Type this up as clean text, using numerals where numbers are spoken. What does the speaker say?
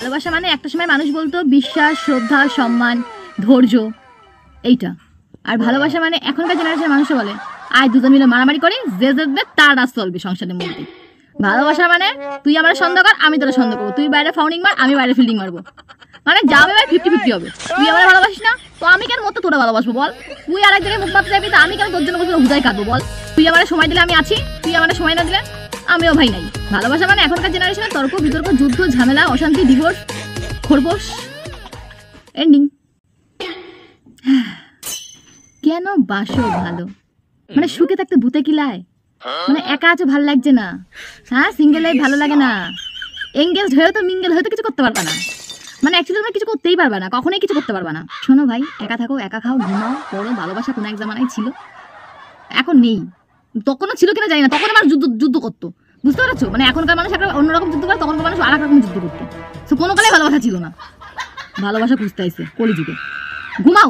ভালোবাসা মানে একটা সময় মানুষ বলতো বিশ্বাস, শ্রদ্ধা, সম্মান, ধৈর্য, এইটা। আর ভালোবাসা মানে এখনকার জেনারেশনের মানুষ বলে আয় দুজন মিলে মারামারি করে যে জিতবে তার রাজ চলবে সংসারের মধ্যে। ভালোবাসা মানে তুই আমার সন্দেহ কর, আমি তোরা সন্দেহ করবো, তুই বাইরে ফাউন্ডিং মার, আমি বাইরে ফিল্ডিং মারবো, মানে যাবে ভাই 50-50 হবে। তুই আমার ভালোবাসিস না তো আমি কেন মতো তোরা ভালোবাসবো বল? তুই আরেক জায়গায় মুখ মারতে যাবি তো আমি কেন তোর জন্য বসে হুদাই কাটবো বল? তুই আমার সময় দিলে আমি আছি, তুই আমার সময় না দিলে আমিও ভাই নাই। ভালোবাসা মানে এখনকার জেনারেশনে তর্ক বিতর্ক, যুদ্ধ, ঝামেলা, অশান্তি, ডিভোর্স, খরগোশ, এন্ডিং। কেন বাসো ভালো? মানে সুখে থাকতে ভূতে কিলায়? মানে একা আছো ভালো লাগছে না? হ্যাঁ, সিঙ্গেল লাইফ ভালো লাগে না? এঙ্গেজড হয়েও তো মিঙ্গেল হয়ে তো কিছু করতে পারবা না। মানে অ্যাকচুয়ালি তোমরা কিছু করতেই পারবা না, কখনোই কিছু করতে পারবা না। শোনো ভাই, একা থাকো, একা খাও, ঘুমাও, পড়ো। ভালোবাসা কোনো এক জামানায় ছিল, এখন নেই। তখনও ছিল কিনা জানি না, তখন মানুষ যুদ্ধ করতো, বুঝতে পারছো? মানে এখনকার মানুষ একটা অন্যরকম যুদ্ধ করে, তখনকার মানুষ আর এক রকম যুদ্ধ করতো। তো কোনো কালে ভালোবাসা ছিল না, ভালোবাসা খুঁজতে আইছে কলিযুগে। ঘুমাও।